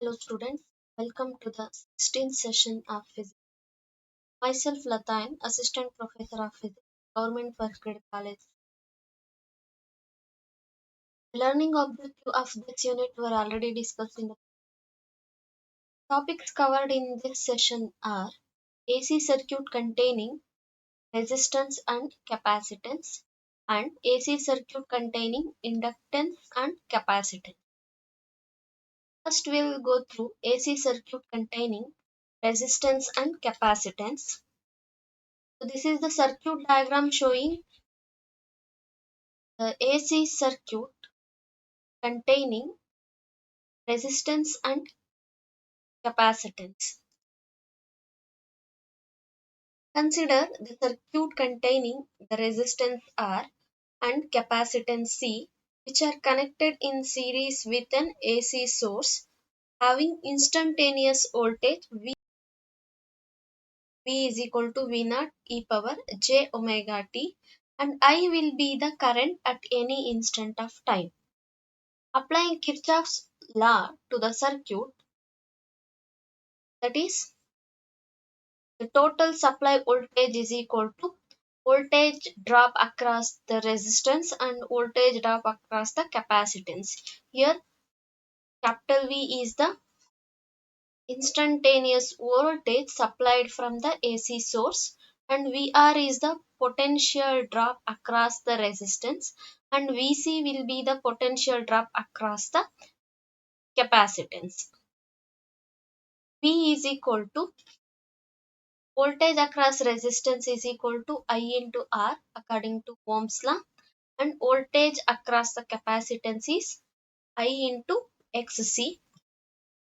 Hello students, welcome to the 16th session of Physics. Myself Lata, Assistant Professor of Physics, Government First Grade College. The learning objective of this unit were already discussed in the topics covered in this session are AC circuit containing resistance and capacitance and AC circuit containing inductance and capacitance. First we'll go through AC circuit containing resistance and capacitance. So this is the circuit diagram showing the AC circuit containing resistance and capacitance. Consider the circuit containing the resistance R and capacitance C, which are connected in series with an AC source having instantaneous voltage V is equal to V naught e power j omega t, and I will be the current at any instant of time. Applying Kirchhoff's law to the circuit, that is, the total supply voltage is equal to voltage drop across the resistance and voltage drop across the capacitance. Here capital V is the instantaneous voltage supplied from the AC source and VR is the potential drop across the resistance and VC will be the potential drop across the capacitance. V is equal to voltage across resistance is equal to I into R according to Ohm's law, and voltage across the capacitance is I into XC,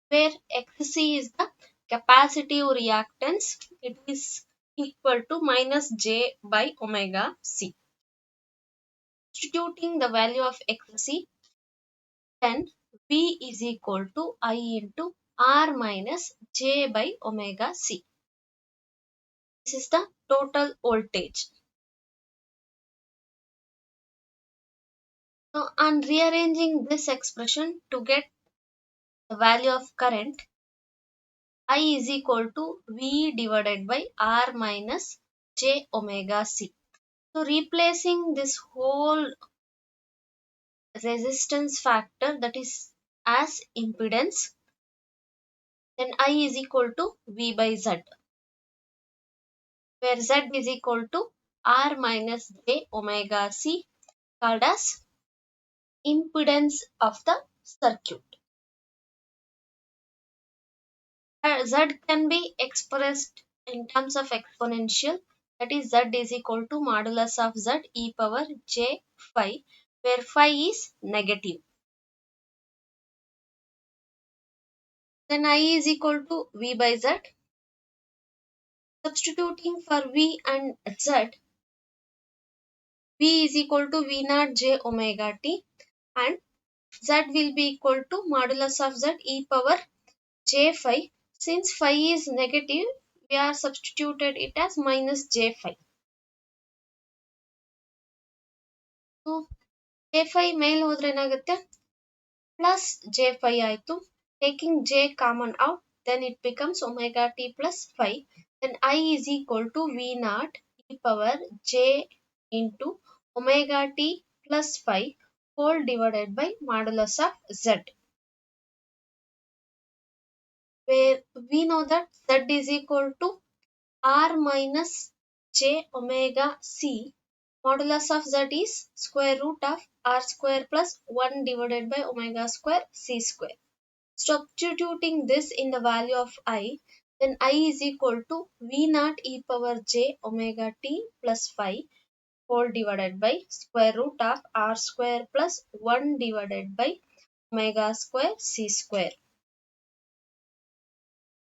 where XC is the capacitive reactance. It is equal to minus J by omega C. Substituting the value of XC, then V is equal to I into R minus J by omega C. This is the total voltage. So on rearranging this expression to get the value of current, I is equal to V divided by R minus J omega C. So replacing this whole resistance factor, that is as impedance, then I is equal to V by Z, where Z is equal to R minus J omega C, called as impedance of the circuit. Z can be expressed in terms of exponential, that is Z is equal to modulus of Z e power j phi, where phi is negative. Then I is equal to V by Z. Substituting for V and Z, V is equal to V naught j omega t and Z will be equal to modulus of Z e power j phi. Since phi is negative, we are substituted it as minus j phi. So j phi ಮೇಲೆ ಹೋದ್ರೆ ಏನಾಗುತ್ತೆ plus j phi ಆಯ್ತು. Taking j common out, then it becomes omega t plus phi. Then I is equal to V naught e power j into omega t plus phi whole divided by modulus of z, where we know that z is equal to r minus j omega c. Modulus of z is square root of r square plus 1 divided by omega square c square. Substituting this in the value of I, then I is equal to V naught e power j omega t plus phi whole divided by square root of r square plus 1 divided by omega square c square.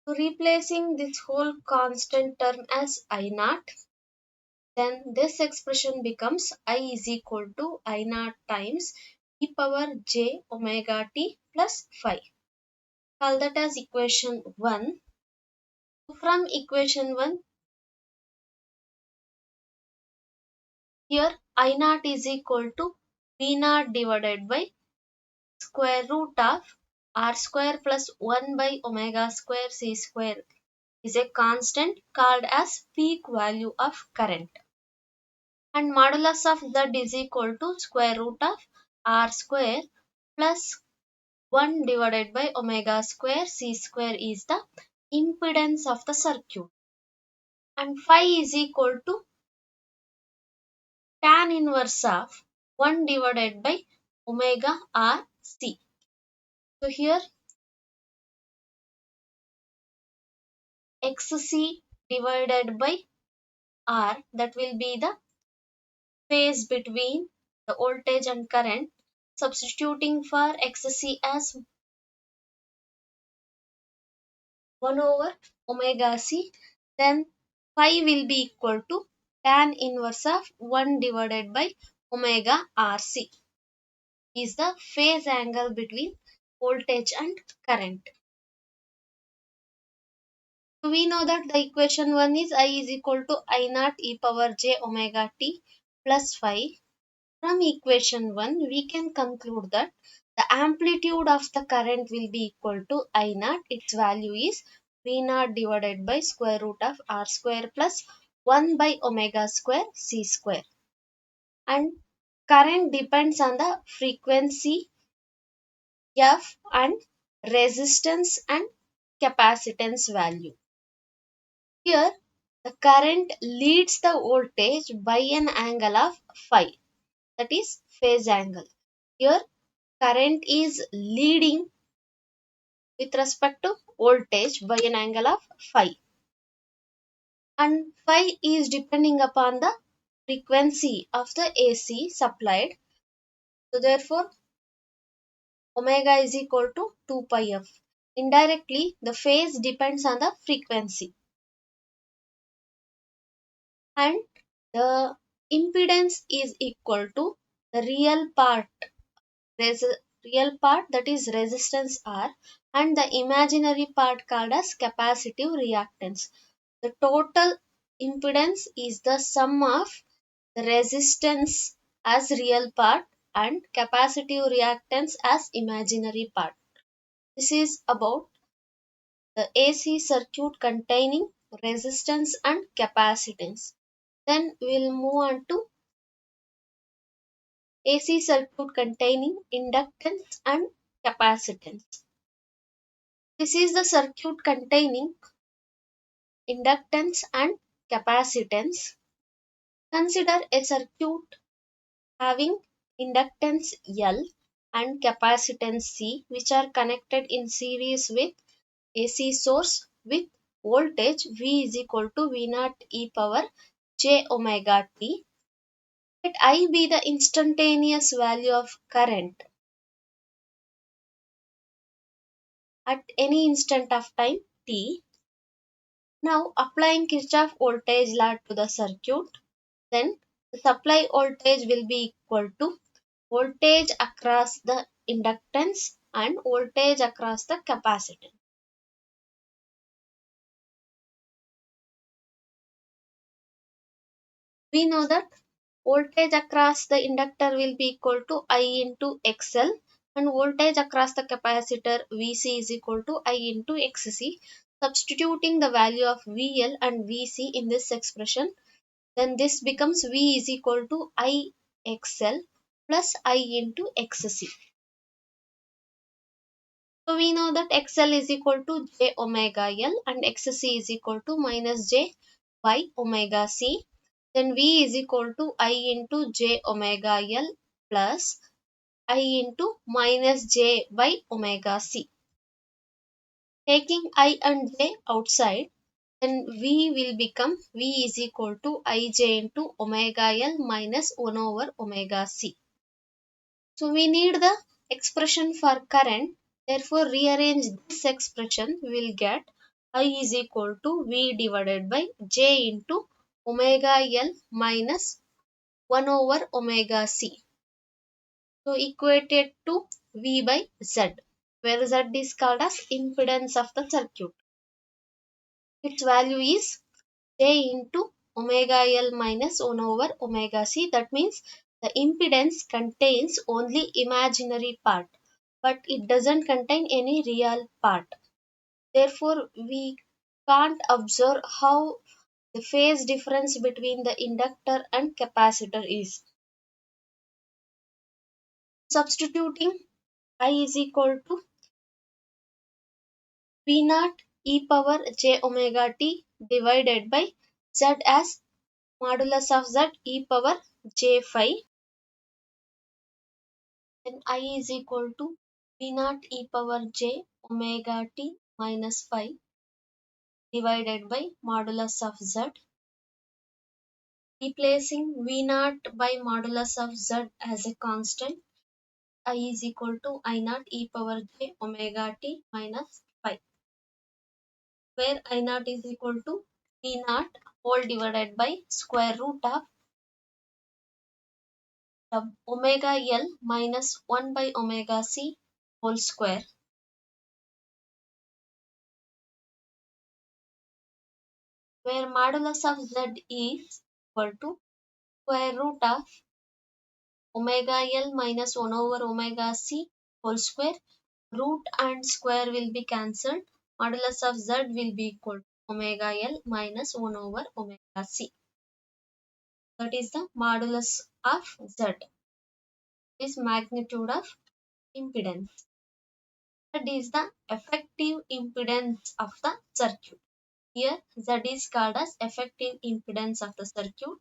So replacing this whole constant term as I naught, then this expression becomes I is equal to I naught times e power j omega t plus phi. Call that as equation 1. From equation 1, here I naught is equal to V naught divided by square root of R square plus 1 by omega square C square is a constant called as peak value of current. And modulus of Z is equal to square root of R square plus 1 divided by omega square C square is the impedance of the circuit. And phi is equal to tan inverse of 1 divided by omega R C. So here XC divided by R, that will be the phase between the voltage and current. Substituting for XC as 1 over omega C, then phi will be equal to tan inverse of 1 divided by omega RC is the phase angle between voltage and current. So we know that the equation 1 is I is equal to I naught e power j omega t plus phi. From equation 1, we can conclude that the amplitude of the current will be equal to I naught. Its value is V naught divided by square root of R square plus 1 by omega square C square. And current depends on the frequency F and resistance and capacitance value. Here, the current leads the voltage by an angle of phi, that is phase angle. Here, current is leading with respect to voltage by an angle of phi, and phi is depending upon the frequency of the AC supplied. So therefore omega is equal to 2 pi f. Indirectly the phase depends on the frequency, and the impedance is equal to the real part, that is resistance R, and the imaginary part called as capacitive reactance. The total impedance is the sum of the resistance as real part and capacitive reactance as imaginary part. This is about the AC circuit containing resistance and capacitance. Then we will move on to AC circuit containing inductance and capacitance. This is the circuit containing inductance and capacitance. Consider a circuit having inductance L and capacitance C, which are connected in series with AC source with voltage V is equal to V naught e power j omega t. Let I be the instantaneous value of current at any instant of time t. Now applying Kirchhoff voltage law to the circuit, then the supply voltage will be equal to voltage across the inductance and voltage across the capacitance. We know that voltage across the inductor will be equal to I into XL, and voltage across the capacitor VC is equal to I into XC. Substituting the value of VL and VC in this expression, then this becomes V is equal to IXL plus I into XC. So we know that XL is equal to J omega L and XC is equal to minus J by omega C. Then V is equal to I into J omega L plus I into minus J by omega C. Taking I and J outside, then V will become V is equal to Ij into omega L minus 1 over omega C. So we need the expression for current. Therefore rearrange this expression, we will get I is equal to V divided by J into omega L minus 1 over omega C. So equated to V by Z, where Z is called as impedance of the circuit. Its value is J into omega L minus 1 over omega C. That means the impedance contains only imaginary part. but it doesn't contain any real part. Therefore, we can't observe how the phase difference between the inductor and capacitor is. Substituting I is equal to V naught e power j omega t divided by z as modulus of z e power j phi, then I is equal to V naught e power j omega t minus phi divided by modulus of z. Replacing V naught by modulus of z as a constant, I is equal to I naught e power j omega t minus phi, where I naught is equal to V naught whole divided by square root of omega L minus 1 by omega C whole square, where modulus of Z is equal to square root of omega L minus 1 over omega C whole square. Root and square will be cancelled. Modulus of Z will be equal to omega L minus 1 over omega C. That is the modulus of Z, is magnitude of impedance. That is the effective impedance of the circuit. Here Z is called as effective impedance of the circuit.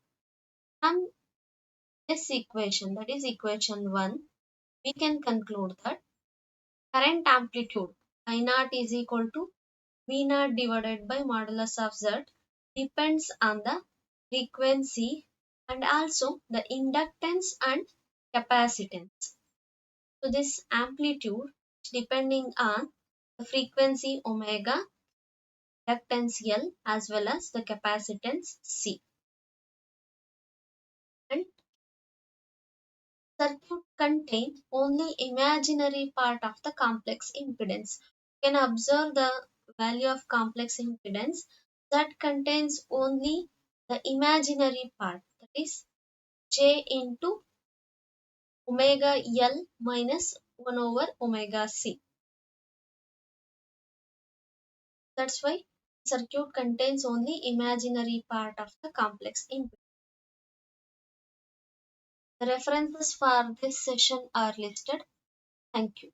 From this equation, that is equation 1, we can conclude that current amplitude I naught is equal to V naught divided by modulus of Z depends on the frequency and also the inductance and capacitance. So this amplitude depending on the frequency omega, inductance L as well as the capacitance C. And circuit contains only imaginary part of the complex impedance. You can observe the value of complex impedance that contains only the imaginary part, that is J into omega L minus 1 over omega C. That's why circuit contains only imaginary part of the complex impedance. The references for this session are listed. Thank you.